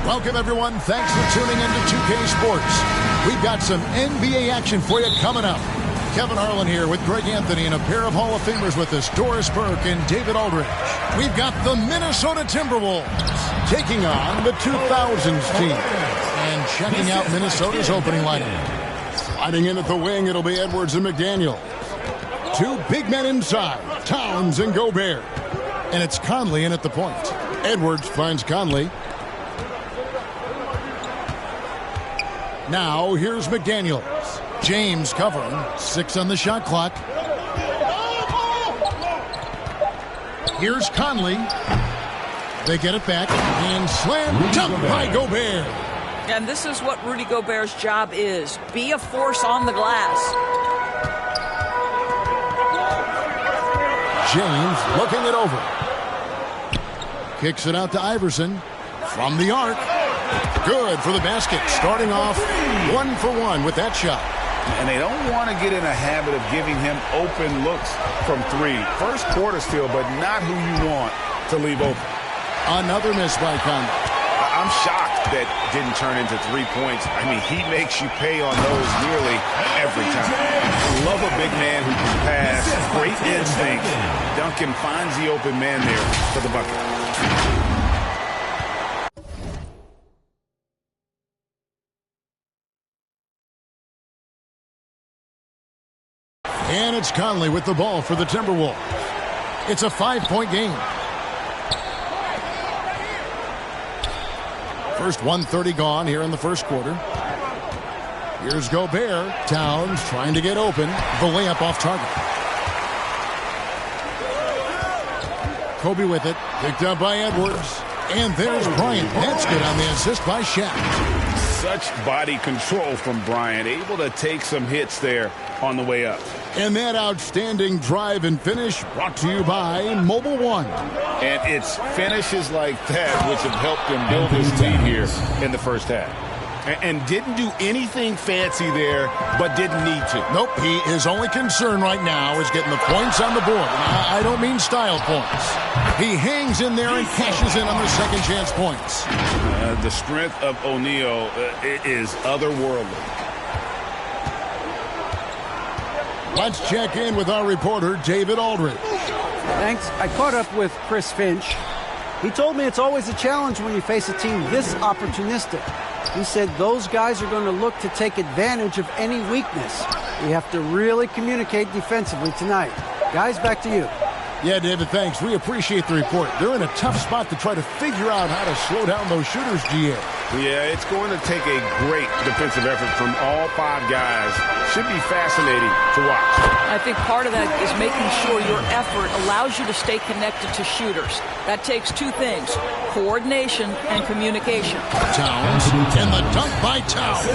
Welcome, everyone. Thanks for tuning in to 2K Sports. We've got some NBA action for you coming up. Kevin Harlan here with Greg Anthony and a pair of Hall of Famers with us, Doris Burke and David Aldridge. We've got the Minnesota Timberwolves taking on the 2000s team. And checking out Minnesota's opening lineup. Sliding in at the wing, it'll be Edwards and McDaniel. Two big men inside, Towns and Gobert. And it's Conley in at the point. Edwards finds Conley. Now here's McDaniels. James covering. 6 on the shot clock. Here's Conley. They get it back. And slam dunk by Gobert. And this is what Rudy Gobert's job is. Be a force on the glass. James looking it over. Kicks it out to Iverson. From the arc. Good for the basket. Starting off 1 for 1 with that shot. And they don't want to get in a habit of giving him open looks from 3. First quarter still, but not who you want to leave open. Another miss by Conley. I'm shocked that didn't turn into 3 points. I mean, he makes you pay on those nearly every time. Love a big man who can pass. Great instinct. Duncan finds the open man there for the bucket. And it's Conley with the ball for the Timberwolves. It's a 5-point game. First 1:30 gone here in the first quarter. Here's Gobert. Towns trying to get open. The layup off target. Kobe with it. Picked up by Edwards. And there's Bryant. That's good on the assist by Shaq. Such body control from Bryant. Able to take some hits there on the way up. And that outstanding drive and finish brought to you by Mobile One. And it's finishes like that which have helped him build his lead here in the first half. And didn't do anything fancy there, but didn't need to. Nope, his only concern right now is getting the points on the board. I don't mean style points. He hangs in there and cashes in on the second chance points. The strength of O'Neal is otherworldly. Let's check in with our reporter, David Aldridge. Thanks. I caught up with Chris Finch. He told me it's always a challenge when you face a team this opportunistic. He said those guys are going to look to take advantage of any weakness. We have to really communicate defensively tonight. Guys, back to you. Yeah, David, thanks. We appreciate the report. They're in a tough spot to try to figure out how to slow down those shooters, GA. Yeah, it's going to take a great defensive effort from all 5 guys. Should be fascinating to watch. I think part of that is making sure your effort allows you to stay connected to shooters. That takes 2 things, coordination and communication. Towns, and the dunk by Towns.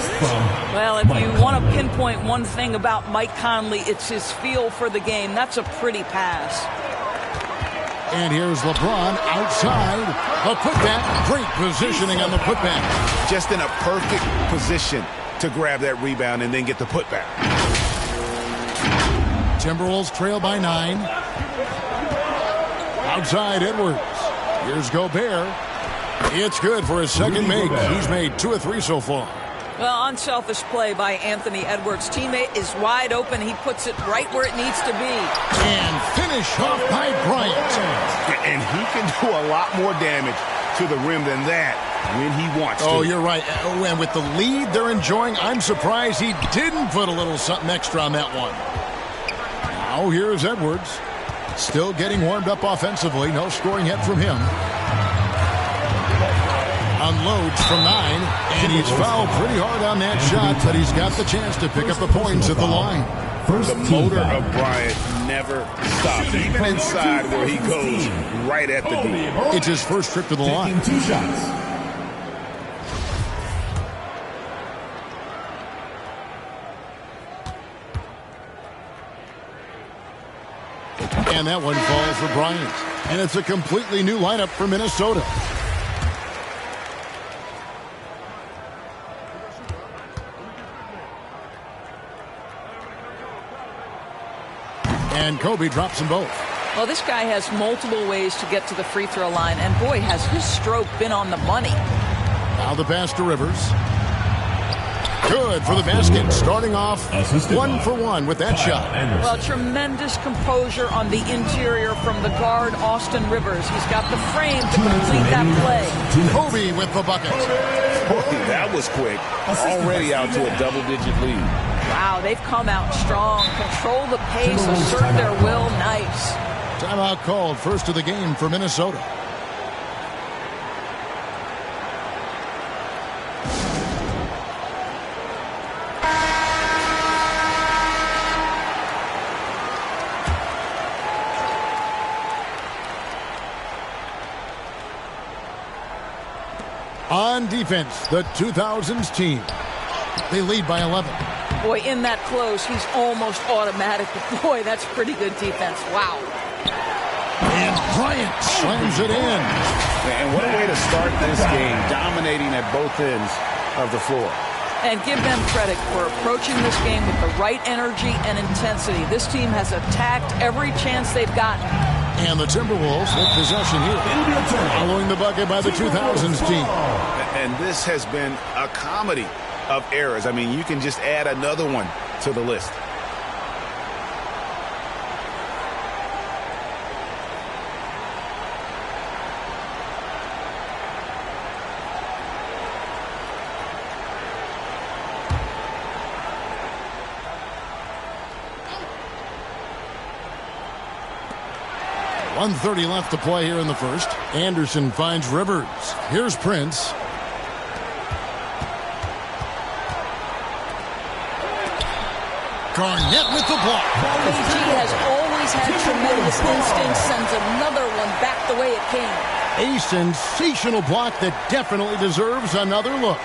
Well, if you want to pinpoint one thing about Mike Conley, it's his feel for the game. That's a pretty pass. And here's LeBron outside. A putback. Great positioning on the putback. Just in a perfect position to grab that rebound and then get the putback. Timberwolves trail by 9. Outside Edwards. Here's Gobert. It's good for his second make. He's made 2 of 3 so far. Well, unselfish play by Anthony Edwards. Teammate is wide open. He puts it right where it needs to be. And finish off by Bryant. And he can do a lot more damage to the rim than that when he wants to. Oh, you're right. And with the lead they're enjoying, I'm surprised he didn't put a little something extra on that one. Now here's Edwards. Still getting warmed up offensively. No scoring yet from him. Unloads from 9, and he's fouled pretty hard on that shot, but he's got the chance to pick up the points at the line. The motor of Bryant never stops, even inside where he goes right at the D. It's his first trip to the line. 2 shots. And that one falls for Bryant. And it's a completely new lineup for Minnesota. And Kobe drops them both. Well, this guy has multiple ways to get to the free throw line, and boy, has his stroke been on the money. Now the pass to Rivers. Good for the basket. Starting off 1 for 1 with that shot. Well, tremendous composure on the interior from the guard, Austin Rivers. He's got the frame to complete that play. Kobe with the bucket. That was quick. Already out to a double-digit lead. Wow, they've come out strong. Control the pace, assert their will. Nice. Timeout called. First of the game for Minnesota. On defense, the 2000s team. They lead by 11. Boy, in that close, he's almost automatic. Boy, that's pretty good defense. Wow. And Bryant slams it in. And what a way to start this game, dominating at both ends of the floor. And give them credit for approaching this game with the right energy and intensity. This team has attacked every chance they've gotten. And the Timberwolves with possession here, following the bucket by the 2000s team. And this has been a comedy of errors. I mean, you can just add another one to the list. .130 left to play here in the first. Anderson finds Rivers. Here's Prince. Garnett with the block. KG has always had tremendous instincts, sends another one back the way it came. A sensational block that definitely deserves another look.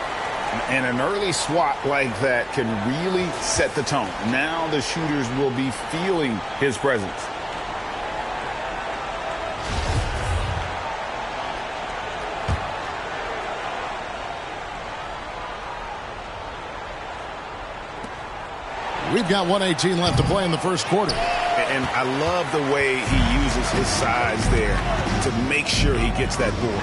And an early swat like that can really set the tone. Now the shooters will be feeling his presence. We've got 1:18 left to play in the first quarter. And I love the way he uses his size there to make sure he gets that board.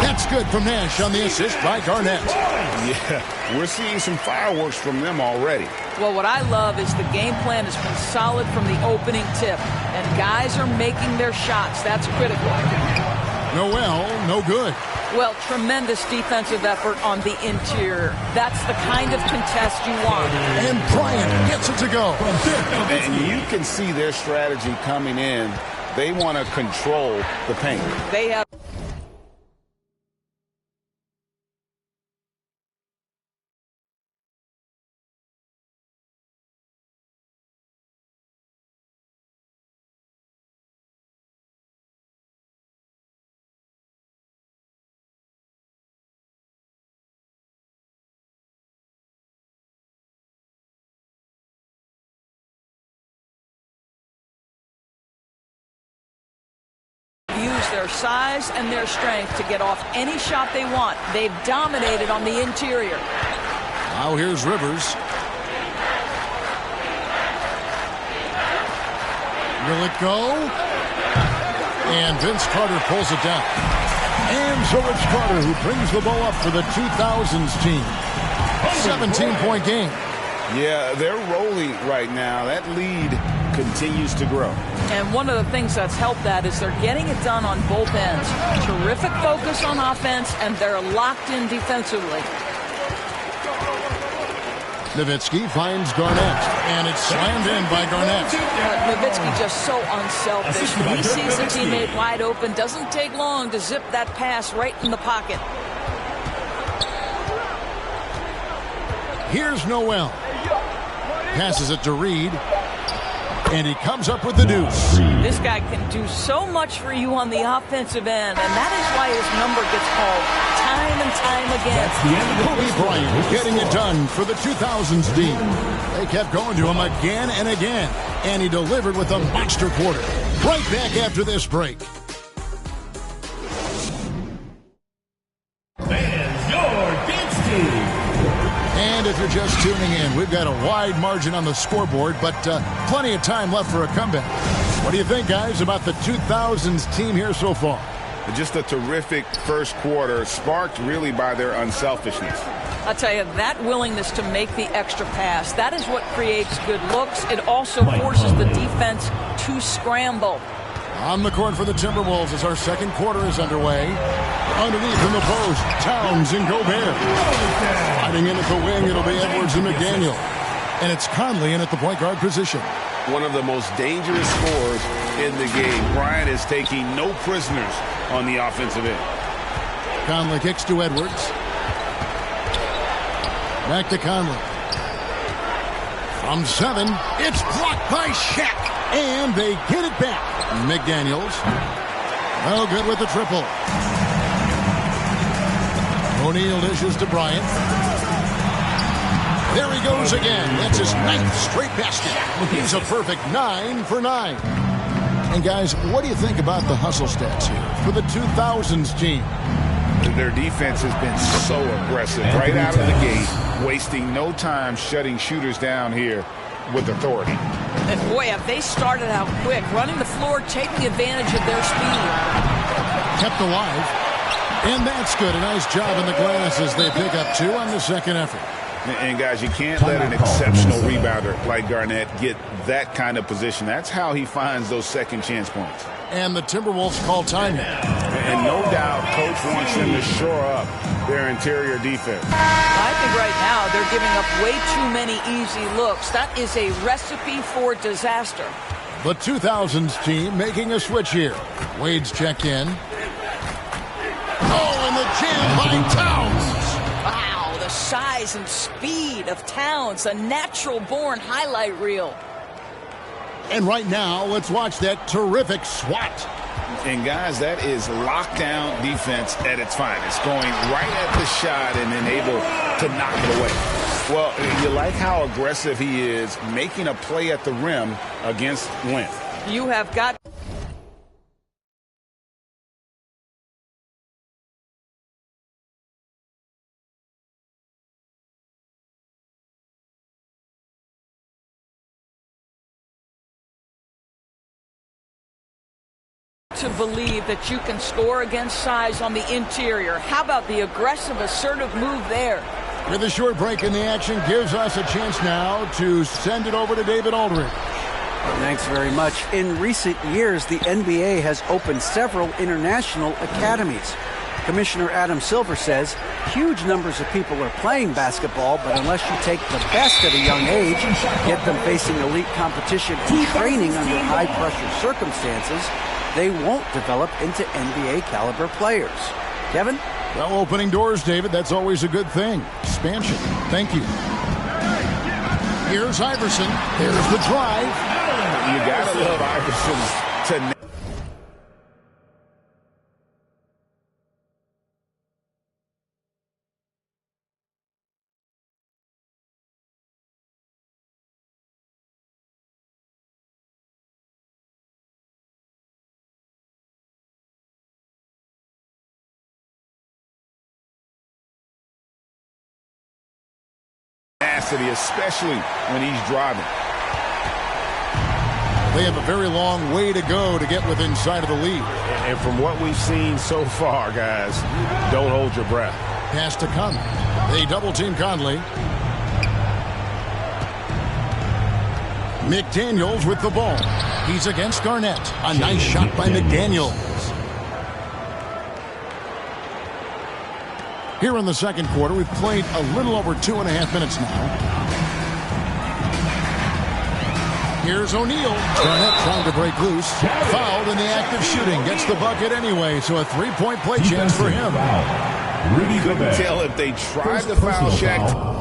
That's good from Nash on the assist by Garnett. Yeah, we're seeing some fireworks from them already. Well, what I love is the game plan has been solid from the opening tip. And guys are making their shots. That's critical. Noel, no good. Well, tremendous defensive effort on the interior. That's the kind of contest you want. And Bryant gets it to go. And you can see their strategy coming in. They want to control the paint. They have... use their size and their strength to get off any shot they want. They've dominated on the interior. Now here's Rivers. Will it go? And Vince Carter pulls it down. And so it's Carter who brings the ball up for the 2000s team. 17-point game. Yeah, they're rolling right now. That lead continues to grow. And one of the things that's helped that is they're getting it done on both ends. Terrific focus on offense, and they're locked in defensively. Nowitzki finds Garnett, and it's slammed in by Garnett. Nowitzki just so unselfish. When he sees a teammate wide open, doesn't take long to zip that pass right in the pocket. Here's Noel. Passes it to Reed. And he comes up with the deuce. This guy can do so much for you on the offensive end, and that is why his number gets called time and time again. Kobe Bryant getting it done for the 2000s team. They kept going to him again and again, and he delivered with a monster quarter. Right back after this break. And if you're just tuning in, we've got a wide margin on the scoreboard, but plenty of time left for a comeback. What do you think, guys, about the 2000s team here so far? Just a terrific first quarter, sparked really by their unselfishness. I'll tell you, that willingness to make the extra pass, that is what creates good looks. It also forces the defense to scramble. On the court for the Timberwolves as our second quarter is underway. Underneath in the post, Towns and Gobert. Fighting in at the wing, it'll be Edwards and McDaniel. And it's Conley in at the point guard position. One of the most dangerous scorers in the game. Bryant is taking no prisoners on the offensive end. Conley kicks to Edwards. Back to Conley. From 7, it's blocked by Shaq. And they get it back. McDaniels. No good with the triple. O'Neal dishes to Bryant. There he goes again. That's his 9th straight basket. He's a perfect 9 for 9. And guys, what do you think about the hustle stats here for the 2000s team? Their defense has been so aggressive right out of the gate, wasting no time shutting shooters down here with authority. And boy, have they started out quick, running the floor, taking advantage of their speed. Kept alive. And that's good. A nice job in the glass as they pick up 2 on the second effort. And guys, you can't let an exceptional rebounder like Garnett get that kind of position. That's how he finds those second chance points. And the Timberwolves call timeout. And no doubt coach wants them to shore up their interior defense. I think right now they're giving up way too many easy looks. That is a recipe for disaster. The 2000s team making a switch here. Wade's check in. Oh, and the jam by Towns. Wow, the size and speed of Towns, a natural-born highlight reel. And right now, let's watch that terrific swat. And guys, that is lockdown defense at its finest. Going right at the shot and then able to knock it away. Well, you like how aggressive he is, making a play at the rim against length. You have got to believe that you can score against size on the interior. How about the aggressive, assertive move there? With a short break in the action, gives us a chance now to send it over to David Aldridge. Thanks very much. In recent years, the NBA has opened several international academies. Commissioner Adam Silver says huge numbers of people are playing basketball, but unless you take the best at a young age, get them facing elite competition and training under high-pressure circumstances, they won't develop into NBA-caliber players. Kevin? Well, opening doors, David, that's always a good thing. Expansion. Thank you. Here's Iverson. There's the drive. You gotta love Iverson's tenacity. Especially when he's driving. They have a very long way to go to get within sight of the lead. And from what we've seen so far, guys, don't hold your breath. Pass to Conley. They double-team Conley. McDaniels with the ball. He's against Garnett. A nice shot by McDaniels. Here in the second quarter, we've played a little over 2.5 minutes now. Here's O'Neal. Garnett trying to break loose. Fouled in the act of shooting. Gets the bucket anyway, so a 3-point play chance for him. Couldn't tell if they tried to foul Shaq.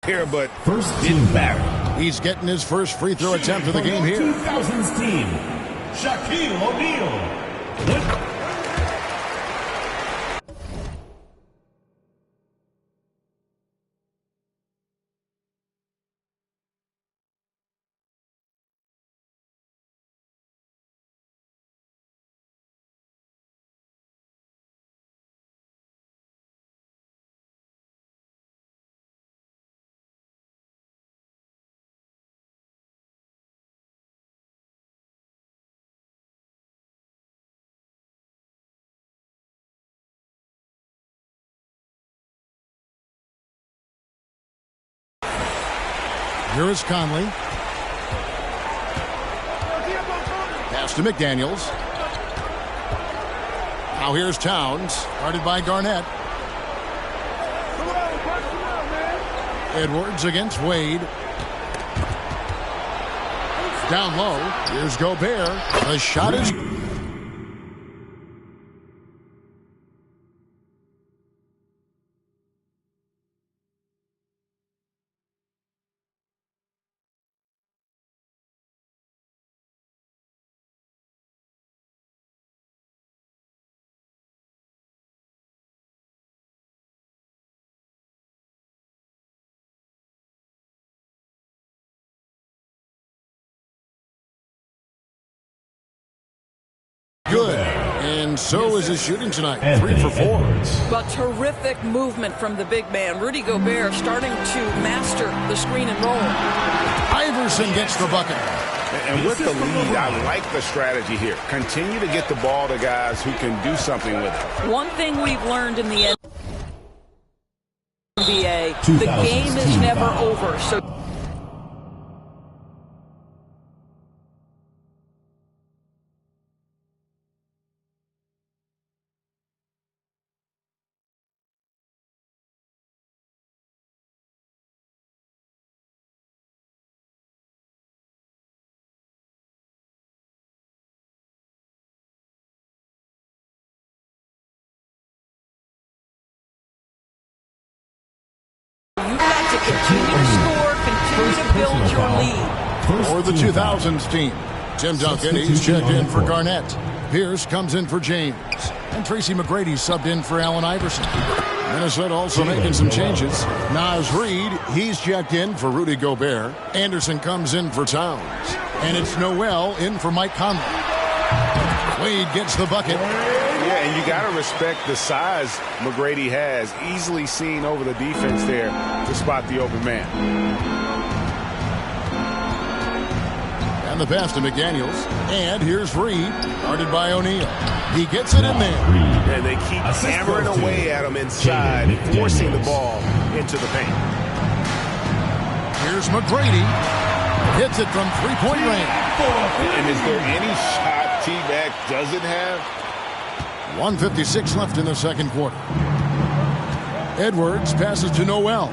here, but First team back. He's getting his first free throw attempt of the game here. 2000s team, Shaquille O'Neal. Here is Conley. Pass to McDaniels. Now here's Towns, guarded by Garnett. Edwards against Wade. Down low. Here's Gobert. The shot is... Good. And so is his shooting tonight. 3 for 4. But terrific movement from the big man. Rudy Gobert starting to master the screen and roll. Iverson gets the bucket. And with the lead, I like the strategy here. Continue to get the ball to guys who can do something with it. One thing we've learned in the NBA, the game is never over. So you've got to continue to score, continue to build your lead. For the 2000s team, Tim Duncan, he's checked in for Garnett. Pierce comes in for James. And Tracy McGrady subbed in for Allen Iverson. Minnesota also making some changes. Naz Reid, he's checked in for Rudy Gobert. Anderson comes in for Towns. And it's Noel in for Mike Conley. Wade gets the bucket. Yeah, and you got to respect the size McGrady has. Easily seen over the defense there to spot the open man. And the pass to McDaniels. And here's Reid, guarded by O'Neal. He gets it in there. And they keep hammering away at him inside, forcing the ball into the paint. Here's McGrady. Hits it from three-point range. And is there any shot T-Mac doesn't have? 1:56 left in the second quarter. Edwards passes to Noel.